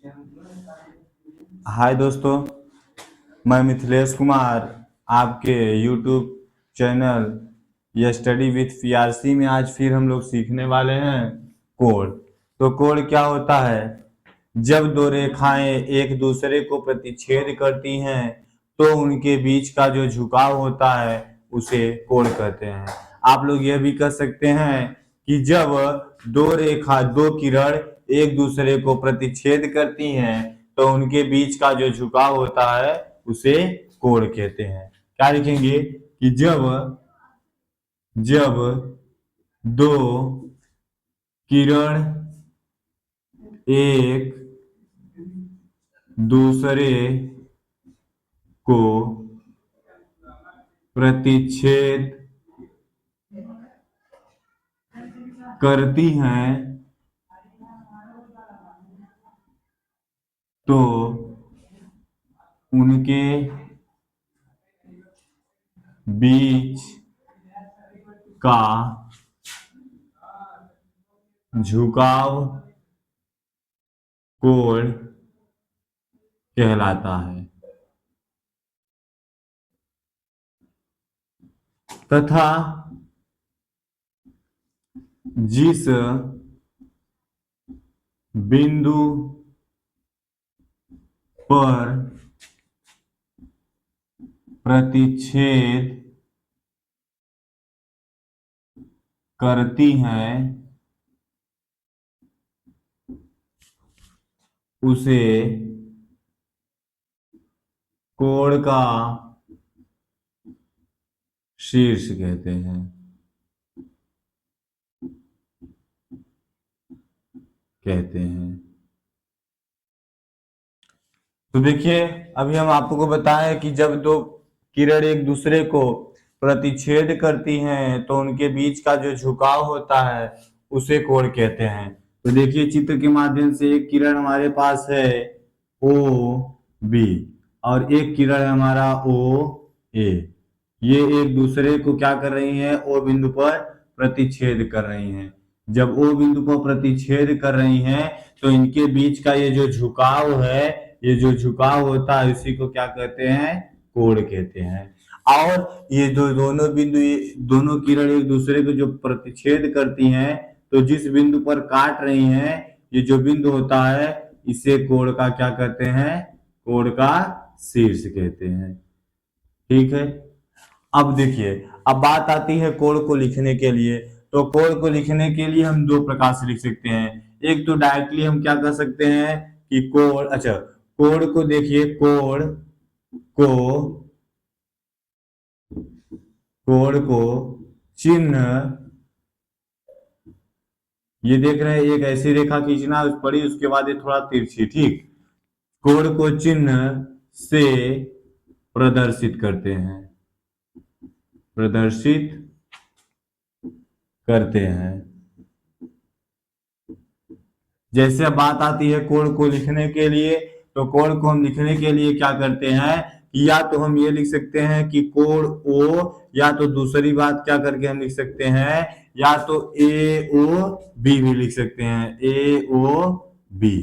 हाय दोस्तों, मैं मिथिलेश कुमार आपके YouTube चैनल या स्टडी विथ पीआरसी में आज फिर हम लोग सीखने वाले हैं कोड। तो कोड क्या होता है? जब दो रेखाएं एक दूसरे को प्रतिच्छेद करती हैं तो उनके बीच का जो झुकाव होता है उसे कोण कहते हैं। आप लोग यह भी कह सकते हैं कि जब दो किरण एक दूसरे को प्रतिच्छेद करती हैं तो उनके बीच का जो झुकाव होता है उसे कोण कहते हैं। क्या लिखेंगे कि जब जब दो किरण एक दूसरे को प्रतिच्छेद करती हैं तो उनके बीच का झुकाव कोण कहलाता है तथा जिस बिंदु पर प्रतिच्छेद करती हैं उसे कोण का शीर्ष कहते हैं। तो देखिए, अभी हम आपको बताएं कि जब दो किरण एक दूसरे को प्रतिच्छेद करती हैं तो उनके बीच का जो झुकाव होता है उसे कोण कहते हैं। तो देखिए, चित्र के माध्यम से एक किरण हमारे पास है ओ बी और एक किरण है हमारा ओ ए। ये एक दूसरे को क्या कर रही हैं? ओ बिंदु पर प्रतिच्छेद कर रही हैं। जब ओ बिंदु पर प्रतिच्छेद कर रही हैं तो इनके बीच का ये जो झुकाव है, ये जो झुकाव होता है इसी को क्या कहते हैं? कोण कहते हैं। और ये जो दोनों किरण एक दूसरे को जो प्रतिच्छेद करती हैं तो जिस बिंदु पर काट रही हैं, ये जो बिंदु होता है इसे कोण का क्या कहते हैं? कोण का शीर्ष कहते हैं। ठीक है। अब देखिए, अब बात आती है कोण को लिखने के लिए। तो कोण को लिखने के लिए हम दो प्रकार से लिख सकते हैं। एक तो डायरेक्टली हम क्या कर सकते हैं कि कोण, अच्छा, कोण को देखिए, कोण को चिन्ह, ये देख रहे हैं एक ऐसी रेखा खींचना पड़ी, उसके बाद ये थोड़ा तिरछी, ठीक। कोण को चिन्ह से प्रदर्शित करते हैं, जैसे अब बात आती है कोण को लिखने के लिए, तो कोण को हम लिखने के लिए क्या करते हैं कि या तो हम ये लिख सकते हैं कि कोण ओ, या तो दूसरी बात क्या करके हम लिख सकते हैं, या तो ए ओ बी भी लिख सकते हैं, ए ओ बी।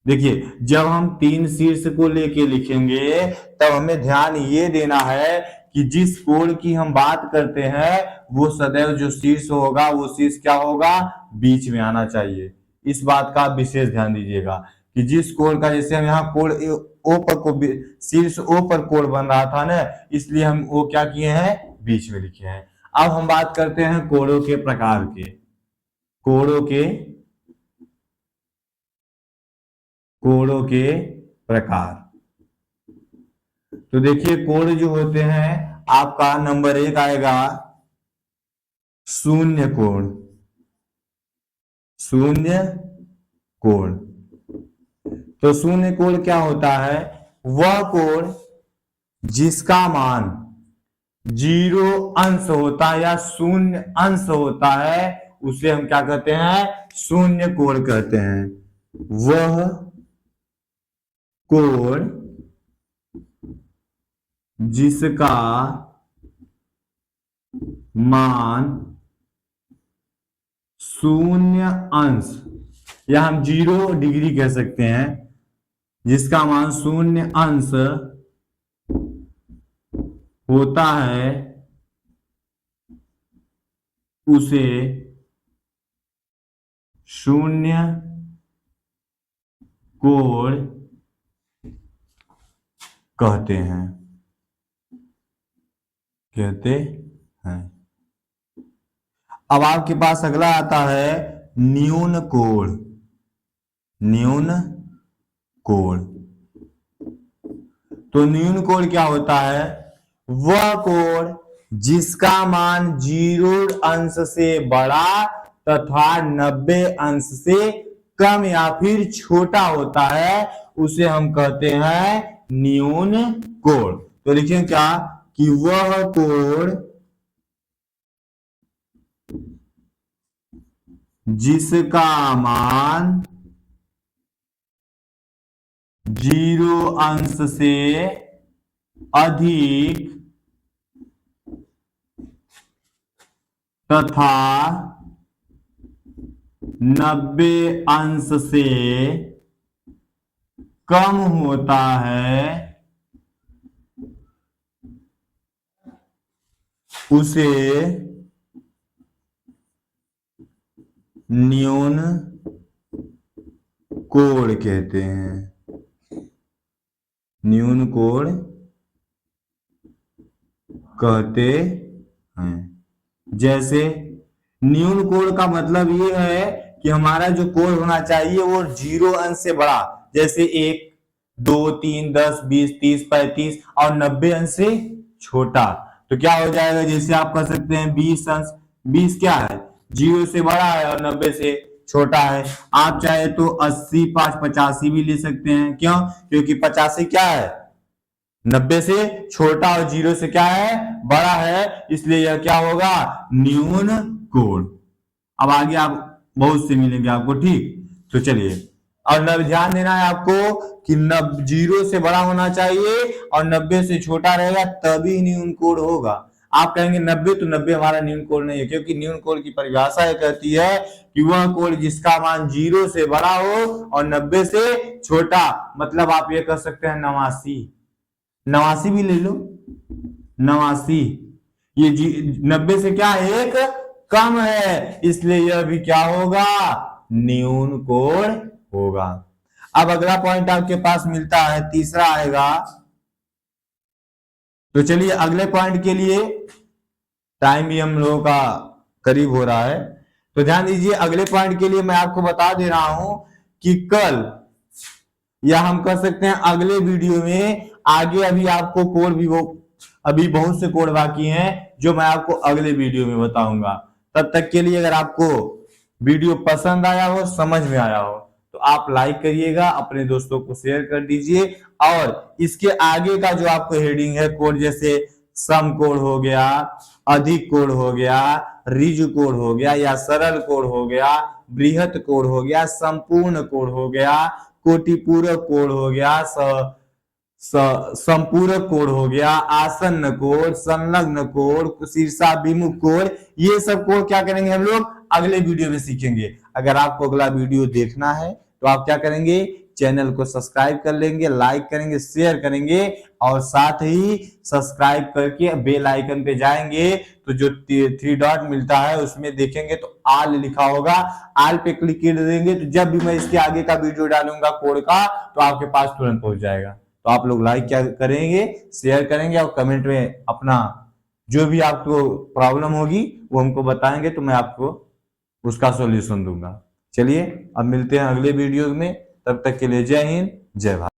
देखिए, जब हम तीन शीर्ष को लेके लिखेंगे तब हमें ध्यान ये देना है कि जिस कोण की हम बात करते हैं वो सदैव जो शीर्ष होगा वो शीर्ष क्या होगा? बीच में आना चाहिए। इस बात का आप विशेष ध्यान दीजिएगा कि जिस कोण का, जैसे हम यहाँ कोण ओ पर को शीर्ष ओ पर कोण बन रहा था ना, इसलिए हम वो क्या किए हैं? बीच में लिखे हैं। अब हम बात करते हैं कोणों के प्रकार के। कोणों के प्रकार। तो देखिए, कोण जो होते हैं, आपका नंबर 1 आएगा शून्य कोण। तो शून्य कोण क्या होता है? वह कोण जिसका मान 0 अंश होता है या शून्य अंश होता है उसे हम क्या कहते हैं? शून्य कोण कहते हैं। वह कोण जिसका मान 0 अंश या हम 0 डिग्री कह सकते हैं, जिसका मान 0 अंश होता है, उसे 0 कोण कहते हैं। अब आपके पास अगला आता है न्यून कोण। न्यून कोण, तो न्यून कोण क्या होता है? वह कोण जिसका मान 0 अंश से बड़ा तथा 90 अंश से कम या फिर छोटा होता है, उसे हम कहते हैं न्यून कोण। तो लिखें क्या कि वह कोण जिसका मान 0 अंश से अधिक तथा 90 अंश से कम होता है, उसे न्यून कोण कहते हैं। न्यून कोण कहते हैं। जैसे न्यून कोण का मतलब ये है कि हमारा जो कोण होना चाहिए वो 0 अंश से बड़ा, जैसे 1, 2, 3, 10, 20, 30, 35 और 90 अंश से छोटा। तो क्या हो जाएगा? जैसे आप कह सकते हैं 20 अंश। 20 क्या है? 0 से बड़ा है और 90 से छोटा है। आप चाहे तो 80, 5, 85 भी ले सकते हैं। क्यों? क्योंकि 85 क्या है? 90 से छोटा और 0 से क्या है? बड़ा है, इसलिए यह क्या होगा? न्यून कोण। अब आगे आप बहुत से मिलेंगे आपको, ठीक? तो चलिए, और ध्यान देना है आपको कि 0 से बड़ा होना चाहिए और 90 से छोटा रहेगा, तभी न्यून कोण होगा। आप कहेंगे 90, तो 90 हमारा न्यून कोण नहीं है, क्योंकि न्यून कोण की परिभाषा यह कहती है कि वह कोण जिसका मान 0 से बड़ा हो और 90 से छोटा। मतलब आप ये कह सकते हैं 89। 89 भी ले लो, 89। ये 90 से क्या है? एक कम है, इसलिए यह भी क्या होगा? न्यून कोण होगा। अब अगला पॉइंट आपके पास मिलता है, तीसरा आएगा। तो चलिए अगले पॉइंट के लिए टाइम भी हम लोगों का करीब हो रहा है, तो ध्यान दीजिए। अगले पॉइंट के लिए मैं आपको बता दे रहा हूं कि कल, या हम कह सकते हैं अगले वीडियो में, आगे अभी आपको कोड भी अभी बहुत से कोड बाकी हैं जो मैं आपको अगले वीडियो में बताऊंगा। तब तक के लिए अगर आपको वीडियो पसंद आया हो, समझ में आया हो, तो आप लाइक करिएगा, अपने दोस्तों को शेयर कर दीजिए। और इसके आगे का जो आपको हेडिंग है कोड, जैसे सम कोड हो गया, अधिक कोड हो गया, रिज कोड हो गया, या सरल कोड हो गया, बृहत कोड हो गया, संपूर्ण कोड हो गया, कोटिपूरक कोड हो गया, संपूरक कोड हो गया, आसन्न कोड, संलग्न कोड, शीर्षाभिमुख कोड, ये सब कोड क्या करेंगे हम लोग अगले वीडियो में सीखेंगे। अगर आपको अगला वीडियो देखना है तो आप क्या करेंगे? चैनल को सब्सक्राइब कर लेंगे, लाइक करेंगे, शेयर करेंगे, और साथ ही सब्सक्राइब करके बेल आइकन पे जाएंगे तो जो 3 डॉट मिलता है उसमें देखेंगे तो ऑल लिखा होगा, ऑल पे क्लिक कर देंगे तो जब भी मैं इसके आगे का वीडियो डालूंगा कोड का, तो आपके पास तुरंत पहुंच जाएगा। तो आप लोग लाइक क्या करेंगे? शेयर करेंगे, और कमेंट में अपना जो भी आपको प्रॉब्लम होगी वो हमको बताएंगे, तो मैं आपको उसका सॉल्यूशन दूंगा। चलिए अब मिलते हैं अगले वीडियो में, तब तक के लिए जय हिंद, जय भारत।